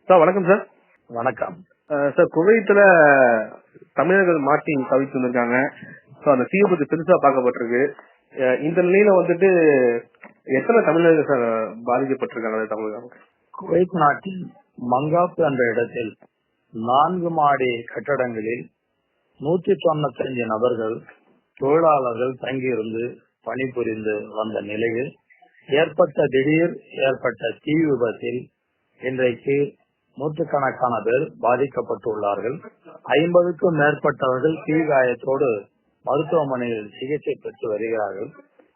Sir வணக்கம் sir. வணக்கம் sir, குவைத்துல தமிழர்கள் மாட்டி தவித்து வந்திருக்காங்க. ஸோ அந்த தீவு பத்தி பெருசா பார்க்கப்பட்டிருக்கு. இந்த நிலையில வந்துட்டு எத்தனை தமிழர்கள் சார் பாதிக்கப்பட்டிருக்காங்க தமிழகம்? குவைத் நாட்டின் மங்காப் என்ற இடத்தில் 4 மாடி கட்டடங்களில் 195 நபர்கள் தொழிலாளர்கள் தங்கியிருந்து பணிபுரிந்து வந்த நிலையில் ஏற்பட்ட தீ விபத்தில் இன்றைக்கு நூற்றுக்கணக்கான பேர் பாதிக்கப்பட்டுள்ளார்கள். 50க்கும் மேற்பட்டவர்கள் தீ காயத்தோடு மருத்துவமனையில் சிகிச்சை பெற்று வருகிறார்கள்.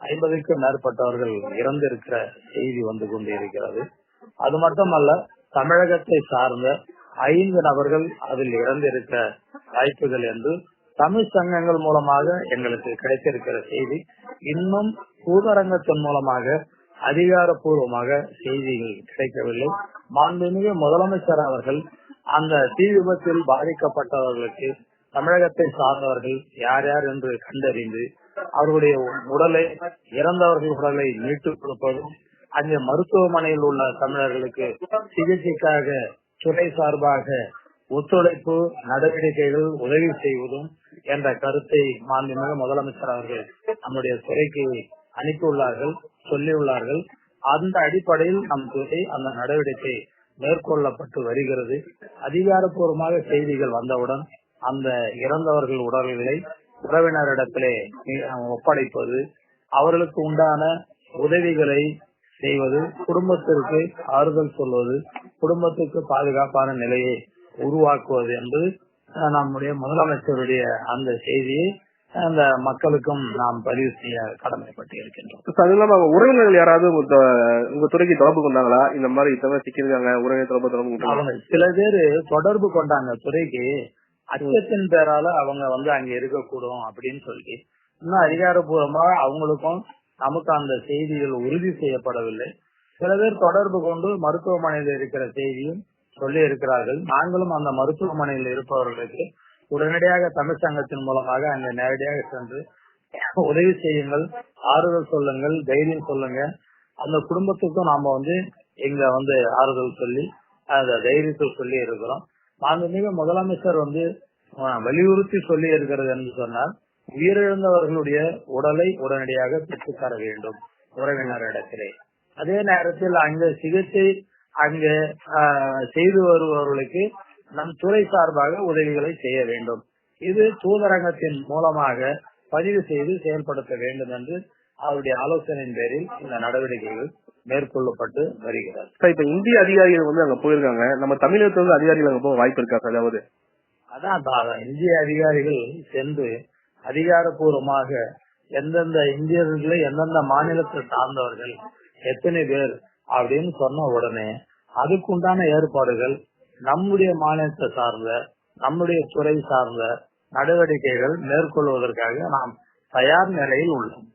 50க்கும் மேற்பட்டவர்கள் இறந்திருக்கிற செய்தி வந்து கொண்டிருக்கிறது. அது மட்டுமல்ல, தமிழகத்தை சார்ந்த 5 நபர்கள் அதில் இறந்திருக்க வாய்ப்புகள் என்று தமிழ் சங்கங்கள் மூலமாக எங்களுக்கு கிடைத்திருக்கிற செய்தி. இன்னும் தூதரங்கத்தின் மூலமாக அதிகாரப்பூர்வமாக செய்திகள் கிடைக்கவில்லை. மாண்புமிகு முதலமைச்சர் அவர்கள் அந்த தீ விபத்தில் பாதிக்கப்பட்டவர்களுக்கு தமிழகத்தை சார்ந்தவர்கள் யார் யார் என்று கண்டறிந்து அவர்களுடைய உடலை, இறந்தவர்கள் உடலை மீட்டுக் கொடுப்பதும், அங்கே மருத்துவமனையில் உள்ள தமிழர்களுக்கு சிகிச்சைக்காக துறை சார்பாக ஒத்துழைப்பு நடவடிக்கைகள் உதவி செய்வதும் என்ற கருத்தை மாண்புமிகு முதலமைச்சர் அவர்கள் நம்முடைய துறைக்கு அனுப்பியுள்ளார்கள், சொல்லியுள்ளார்கள். அந்த அடிப்படையில் நம் துறை அந்த நடவடிக்கை மேற்கொள்ளப்பட்டு வருகிறது. அதிகாரப்பூர்வமாக செய்திகள் வந்தவுடன் அந்த இறந்தவர்கள் உடல்களை உறவினரிடத்திலே ஒப்படைப்பது, அவர்களுக்கு உண்டான உதவிகளை செய்வது, குடும்பத்திற்கு ஆறுதல் சொல்வது, குடும்பத்துக்கு பாதுகாப்பான நிலையை உருவாக்குவது என்பது நம்முடைய முதலமைச்சருடைய அந்த செய்தியை அந்த மக்களுக்கும் நாம் பதிவு செய்ய கடமைப்பட்டு இருக்கின்றோம். அது இல்லாம உறவினர்கள் யாராவது உங்க துறைக்கு தொடர்பு கொண்டாங்களா? இந்த மாதிரி சிக்கிருக்காங்க, உறவினர் தொடர்பு அவங்க சில பேரு தொடர்பு கொண்டாங்க துறைக்கு. அச்சத்தின் பேரால அவங்க அங்க இருக்கக்கூடும் அப்படின்னு சொல்லி இன்னும் அதிகாரப்பூர்வமா அவங்களுக்கும் நமக்கு அந்த செய்திகள் உறுதி செய்யப்படவில்லை. சில பேர் தொடர்பு கொண்டு மருத்துவமனையில் இருக்கிற செய்தியும் சொல்லி இருக்கிறார்கள். நாங்களும் அந்த மருத்துவமனையில் இருப்பவர்களுக்கு உடனடியாக தமிழ் சங்கத்தின் மூலமாக அங்க நேரடியாக சென்று உதவி செய்யுங்கள், ஆறுதல் சொல்லுங்கள், தைரியம் சொல்லுங்க. அந்த குடும்பத்துக்கும் நாம இங்க ஆறுதல் சொல்லி அந்த தைரியத்தை சொல்லி இருக்கிறோம். மாண்புமிகு முதலமைச்சர் வலியுறுத்தி சொல்லி இருக்கிறது என்று சொன்னால், உயிரிழந்தவர்களுடைய உடலை உடனடியாக பெற்றுத்தர வேண்டும் உறவினரிடத்திலே. அதே நேரத்தில் அங்க சிகிச்சை அங்கே செய்து வருபவர்களுக்கு நம் துறை சார்பாக உதவிகளை செய்ய வேண்டும். இது தூதரங்கத்தின் மூலமாக பதிவு செய்து செயல்படுத்த வேண்டும் என்று அவருடைய ஆலோசனையின் பேரில் இந்த நடவடிக்கைகள் மேற்கொள்ளப்பட்டு வருகிறது. இப்ப இந்திய அதிகாரிகள் அங்க போயிருக்காங்க. நம்ம தமிழகத்துல அதிகாரிகள் அங்க போக வாய்ப்பு இருக்கா? அதாவது அதான் இந்திய அதிகாரிகள் சென்று அதிகாரப்பூர்வமாக எந்தெந்த இந்தியர்களை எந்தெந்த மாநிலத்தை சார்ந்தவர்கள் எத்தனை பேர் அப்படின்னு சொன்ன உடனே அதுக்குண்டான ஏற்பாடுகள் நம்முடைய மாநிலத்தை சார்ந்த, நம்முடைய துறை சார்ந்த நடவடிக்கைகள் மேற்கொள்வதற்காக நாம் தயார் நிலையில் உள்ளோம்.